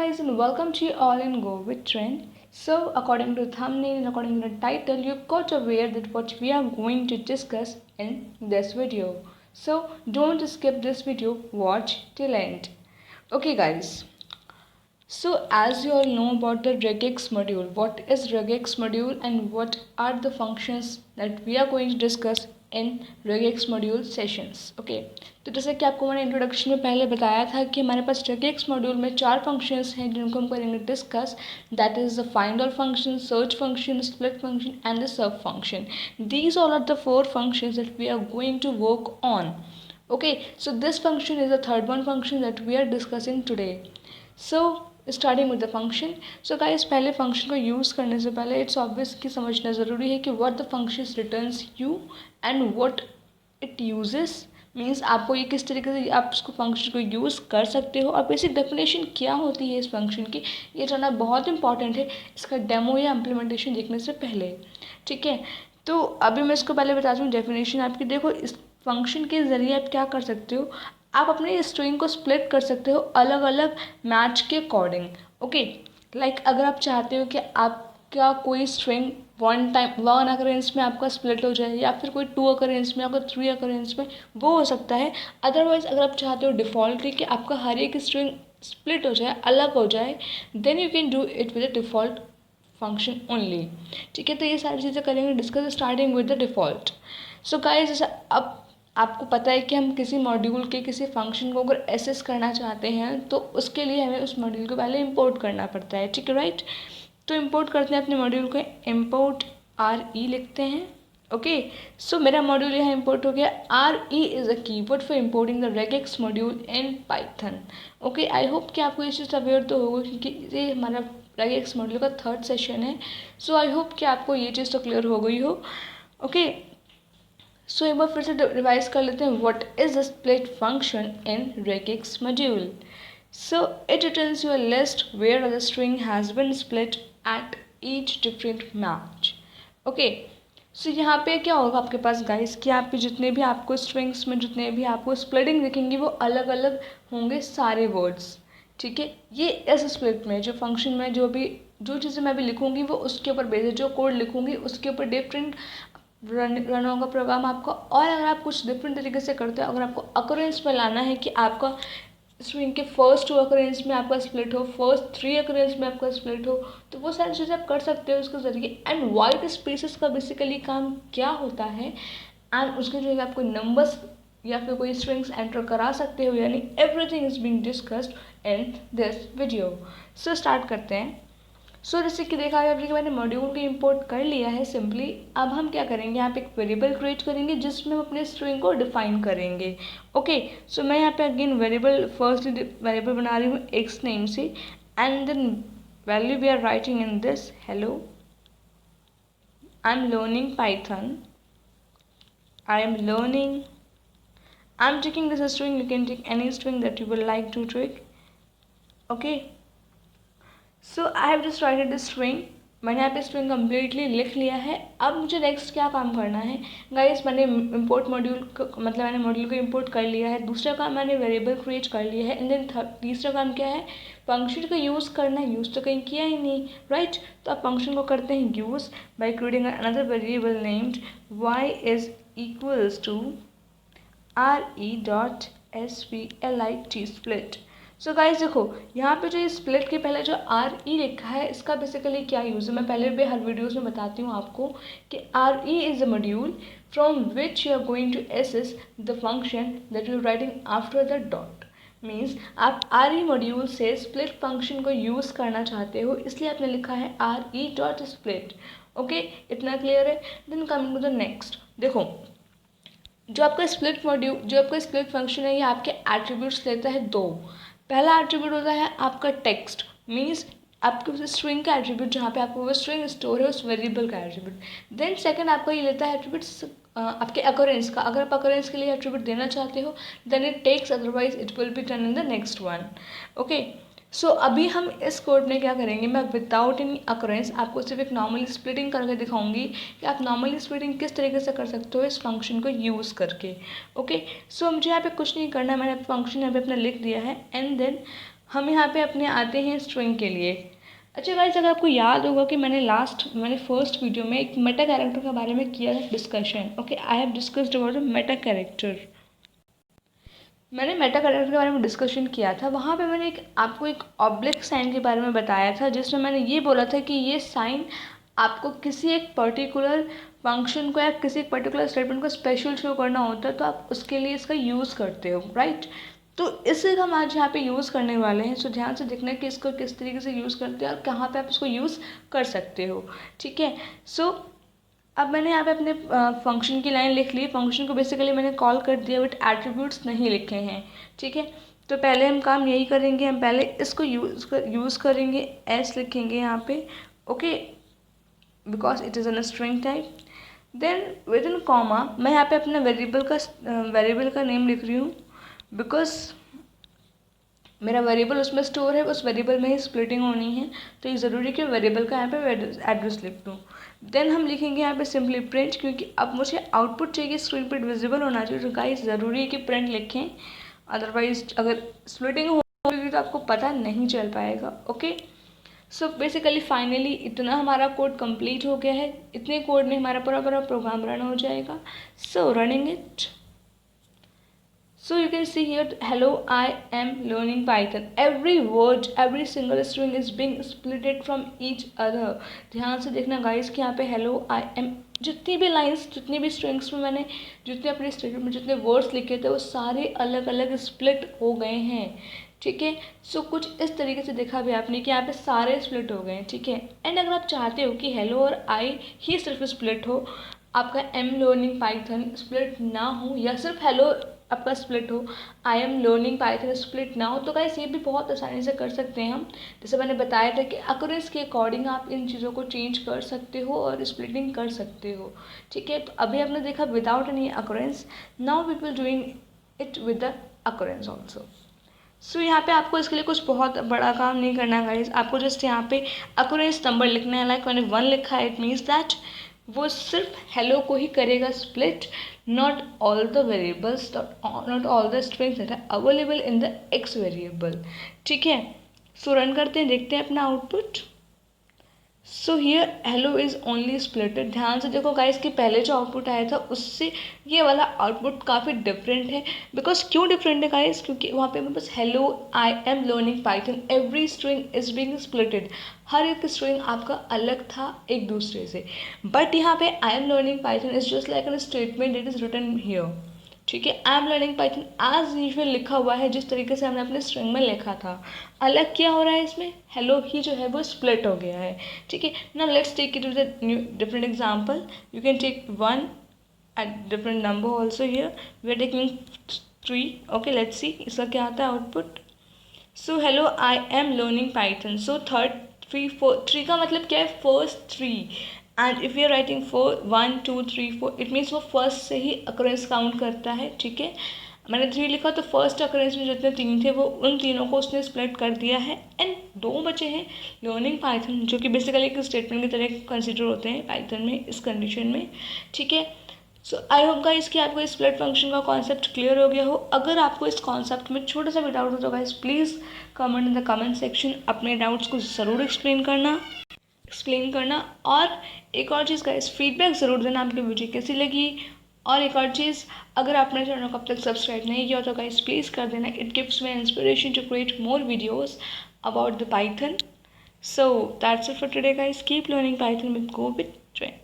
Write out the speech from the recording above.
guys, and welcome to you all in Go with Trend. So according to thumbnail and according to the title, you got aware that what we are going to discuss in this video. So don't skip this video, watch till end. Okay guys, so as you all know about the regex module, what is regex module and what are the functions that we are going to discuss in regex module sessions. Okay तो जैसे कि आपको मैंने introduction में पहले बताया था कि हमारे पास regex module में 4 फंक्शंस हैं जिनको हम करेंगे discuss. That is the find all function, search function, split function and the sub function. These all are the 4 functions that we are going to work on. Okay, so this function is the third one function that we are discussing today. So starting with the function. So guys पहले function को use करने से पहले it's obvious कि समझना ज़रूरी है कि what the function returns you and what it uses. Means आपको ये किस तरीके से आप इसको फंक्शन को यूज़ कर सकते हो और बेसिक डेफिनेशन क्या होती है इस फंक्शन की, ये जानना बहुत इंपॉर्टेंट है इसका डेमो या इम्प्लीमेंटेशन देखने से पहले. ठीक है, तो अभी मैं इसको पहले बताती हूँ डेफिनेशन आपकी. देखो इस फंक्शन के ज़रिए आप क्या कर सकते हो, आप अपने स्ट्रिंग को स्प्लिट कर सकते हो अलग अलग मैच के अकॉर्डिंग. ओके, लाइक अगर आप चाहते हो कि आपका कोई स्ट्रिंग वन अकरेंस में आपका स्प्लिट हो जाए या फिर कोई 2 अकरेंस में, आपका 3 अकरेंस में, वो हो सकता है. अदरवाइज अगर आप चाहते हो डिफ़ॉल्टली कि आपका हर एक स्ट्रिंग स्प्लिट हो जाए, अलग हो जाए, then you can do it with the default function only. ठीक है, तो ये सारी चीज़ें करेंगे discuss starting with the default. So guys जैसे अब आपको पता है कि हम किसी मॉड्यूल के किसी फंक्शन को अगर एसेस करना चाहते हैं तो उसके लिए हमें उस मॉड्यूल को पहले इंपोर्ट करना पड़ता है. ठीक है, राइट. तो इंपोर्ट करते हैं अपने मॉड्यूल को, इंपोर्ट RE लिखते हैं. ओके, सो मेरा मॉड्यूल यहाँ इंपोर्ट हो गया. RE is a keyword for importing the regex module in Python. Okay, I hope कि आपको ये चीज़ अवेयर तो होगा क्योंकि ये हमारा regex मॉड्यूल का 3rd सेशन है. सो आई होप कि आपको ये चीज़ तो क्लियर हो गई हो. ओके, सो एक बार फिर से रिवाइज कर लेते हैं. What is the split function in regex module. So it returns you a list where the string has been split at each different match. Okay, so यहाँ पे क्या होगा आपके पास गाइस कि आप जितने भी आपको स्ट्रिंग्स में जितने भी आपको स्प्लिटिंग दिखेंगी वो अलग अलग होंगे सारे वर्ड्स. ठीक है, ये इस स्प्लिट में जो फंक्शन में जो चीज़ें मैं अभी लिखूँगी वो उसके ऊपर बेस्ड, जो कोड लिखूँगी उसके ऊपर डिफरेंट रन होगा प्रोग्राम आपका. और अगर आप कुछ डिफरेंट तरीके से करते हो, अगर आपको अकरेंस में लाना है कि आपका स्ट्रिंग के फर्स्ट 2 अकरेंस में आपका स्प्लिट हो, फर्स्ट 3 अकरेंस में आपका स्प्लिट हो, तो वो सारी चीज़ें आप कर सकते हो उसके ज़रिए. एंड वाइट स्पेसेस का बेसिकली काम क्या होता है, एंड उसके जो है आपको नंबर्स या फिर कोई स्ट्रिंग्स एंटर करा सकते हो. यानी everything is being discussed in this video. So start करते हैं. सो जैसे कि देखा है कि मैंने मॉड्यूल को इंपोर्ट कर लिया है सिंपली. अब हम क्या करेंगे, यहाँ पे एक वेरिएबल क्रिएट करेंगे जिसमें हम अपने स्ट्रिंग को डिफाइन करेंगे. ओके, सो मैं यहाँ पे अगेन वेरिएबल फर्स्ट वेरिएबल बना रही हूँ एक्स नेम से. And then value we are writing in this hello, I am learning Python, I am learning, I am taking this string, you can take any string that you will like to take. Okay, so I have just writed this string. मैंने यहाँ पे string completely लिख लिया है. अब मुझे next क्या काम करना है गाइस, मैंने इंपोर्ट मॉड्यूल को मतलब मैंने मॉड्यूल को इंपोर्ट कर लिया है. दूसरा काम मैंने वेरिएबल क्रिएट कर लिया है. एंड देन तीसरा काम क्या है, फंक्शन को यूज़ करना है. यूज़ तो कहीं किया ही नहीं, राइट. तो आप फंक्शन को करते हैं use by creating another variable named y is equals to RE.SPLIT split. So guys देखो यहाँ पे जो ये स्प्लिट के पहले जो RE लिखा है इसका बेसिकली क्या यूज़ है, मैं पहले भी हर वीडियोस में बताती हूँ आपको कि RE is a module from which you are going to access the function that you writing after the dot. Means आप RE मॉड्यूल से स्प्लिट फंक्शन को यूज़ करना चाहते हो, इसलिए आपने लिखा है RE.split. ओके, इतना क्लियर है. Then coming to the next. देखो जो आपका स्प्लिट फंक्शन है ये आपके एट्रीब्यूट्स लेता है 2. पहला एट्रीब्यूट होता है आपका टेक्स्ट, मीन्स आपके उस स्ट्रिंग का एट्रीब्यूट जहाँ पे आपको वो स्ट्रिंग स्टोर है उस वेरिएबल का एट्रीब्यूट. देन सेकंड आपका ये लेता है एट्रीब्यूट्स आपके अकरेंस का. अगर आप अकरेंस के लिए एट्रीब्यूट देना चाहते हो then it takes, otherwise it will be done in the next one. Okay, so अभी हम इस कोड में क्या करेंगे, मैं विदाउट एनी अकरेंस आपको सिर्फ एक नॉर्मली स्प्लिटिंग करके दिखाऊंगी कि आप नॉर्मली स्प्लिटिंग किस तरीके से कर सकते हो इस फंक्शन को यूज़ करके. ओके, सो मुझे यहाँ पे कुछ नहीं करना है, मैंने फंक्शन यहाँ पे अपना लिख दिया है. एंड देन हम यहाँ पे अपने आते हैं स्ट्रिंग के लिए। अच्छा गाइस, अगर आपको याद होगा कि मैंने फर्स्ट वीडियो में एक मेटा कैरेक्टर के बारे में किया था discussion. Okay, I have discussed about the Meta character. मैंने मेटा कैरेक्टर के बारे में डिस्कशन किया था। वहाँ पे मैंने आपको एक ऑब्लिक साइन के बारे में बताया था, जिसमें मैंने ये बोला था कि ये साइन आपको किसी एक पर्टिकुलर फंक्शन को या किसी एक पर्टिकुलर स्टेटमेंट को स्पेशल शो करना होता है, तो आप उसके लिए इसका यूज़ करते हो, राइट। तो इसे हम आज यहाँ पे यूज़ करने वाले हैं। सो ध्यान से देखना कि इसको किस तरीके से यूज़ करते हैं और कहाँ पे आप इसको यूज़ कर सकते हो, ठीक है। सो अब मैंने यहाँ पे अपने फंक्शन की लाइन लिख ली। फंक्शन को बेसिकली मैंने कॉल कर दिया, बट एट्रीब्यूट्स नहीं लिखे हैं, ठीक है। तो पहले हम काम यही करेंगे, हम पहले इसको यूज़ करेंगे, एस लिखेंगे यहाँ पे, okay, because it is an string type. Then within comma मैं यहाँ पे अपने वेरिएबल का नेम लिख रही हूँ, बिकॉज मेरा वेरिएबल उसमें स्टोर है, उस वेरिएबल में ही स्प्लिटिंग होनी है, तो ये ज़रूरी है कि वेरिएबल का यहाँ पे एड्रेस लिख दूँ। देन हम लिखेंगे यहाँ पे सिंपली प्रिंट, क्योंकि अब मुझे आउटपुट चाहिए, स्क्रीन पर विजिबल होना चाहिए, तो गाइस ज़रूरी है कि प्रिंट लिखें, अदरवाइज अगर स्प्लिटिंग होगी तो आपको पता नहीं चल पाएगा, ओके। सो बेसिकली फाइनली इतना हमारा कोड कंप्लीट हो गया है। इतने कोड में हमारा पूरा प्रोग्राम रन हो जाएगा। सो running it. So you can see here, hello, I am learning Python. Every word, every single string is being splitted from each other. ध्यान से देखना गाइस कि यहाँ पे hello, I am, जितनी भी लाइंस, जितनी भी स्ट्रिंग्स में मैंने जितने अपने स्टेटमेंट में जितने वर्ड्स लिखे थे वो सारे अलग अलग स्प्लिट हो गए हैं, ठीक है। सो कुछ इस तरीके से देखा भी आपने कि यहाँ पे सारे स्प्लिट हो गए हैं, ठीक है। एंड अगर आप चाहते हो कि हेलो और आई ही सिर्फ स्प्लिट हो, आपका एम लर्निंग पाइथन स्प्लिट ना हो, या सिर्फ हेलो आपका स्प्लिट हो, आई एम लर्निंग पाइथन स्प्लिट ना हो, तो गाइस ये भी बहुत आसानी से कर सकते हैं हम। जैसे मैंने बताया था कि अकरेंस के अकॉर्डिंग आप इन चीज़ों को चेंज कर सकते हो और स्प्लिटिंग कर सकते हो, ठीक है। तो अभी आपने देखा without any occurrence, now we will doing it with the occurrence also. So यहाँ पे आपको इसके लिए कुछ बहुत बड़ा काम नहीं करना है गाइस, आपको जस्ट यहाँ पे अकरेंस नंबर लिखना है। लाइक मैंने 1 लिखा है, इट मीन्स दैट वो सिर्फ हेलो को ही करेगा split, not all the variables, not all the strings that are available in the x variable, ठीक है। सो रन करते हैं, देखते हैं अपना output. So here hello is only splitted. ध्यान से देखो गाइस कि पहले जो आउटपुट आया था उससे ये वाला आउटपुट काफ़ी डिफरेंट है। बिकॉज क्यों डिफरेंट है गाइस, क्योंकि वहाँ पे मेरे पास hello I am learning Python, every string is being splitted, हर एक स्ट्रिंग आपका अलग था एक दूसरे से। बट यहाँ पे I am learning Python is just like an statement it is written here, ठीक है। I am learning Python as usual लिखा हुआ है जिस तरीके से हमने अपने स्ट्रिंग में लिखा था। अलग क्या हो रहा है इसमें, हेलो ही जो है वो स्प्लिट हो गया है, ठीक है। Now let's take it with a new different example. You can take 1 at different number also. Here we are taking 3, okay. Let's see इसका क्या आता है output. So hello I am learning Python, so 3 का मतलब क्या है, first 3। And if you are writing 4 1 2 3 4, it means वो first से ही अकरेंस काउंट करता है, ठीक है। मैंने 3 लिखा तो फर्स्ट अकरेंस में जितने 3 थे वो उन तीनों को उसने स्प्लिट कर दिया है। एंड 2 बचे हैं लर्निंग पाइथन, जो कि बेसिकली एक स्टेटमेंट की तरह कंसिडर होते हैं पाइथन में इस कंडीशन में, ठीक है। सो आई होप गाइस कि आपको इस स्प्लिट फंक्शन का कॉन्सेप्ट क्लियर हो गया हो। अगर आपको इस कॉन्सेप्ट में छोटा सा भी डाउट हो तो guys please comment in the comment section, अपने डाउट्स को ज़रूर एक्सप्लेन करना। और एक और चीज़ गाइस, फीडबैक ज़रूर देना आपकी वीडियो कैसी लगी। और एक और चीज़, अगर आपने चैनल को अब तक सब्सक्राइब नहीं किया तो गाइस प्लीज़ कर देना। It gives me inspiration to create more videos about the Python. So that's it for today guys, keep learning Python with go with trend.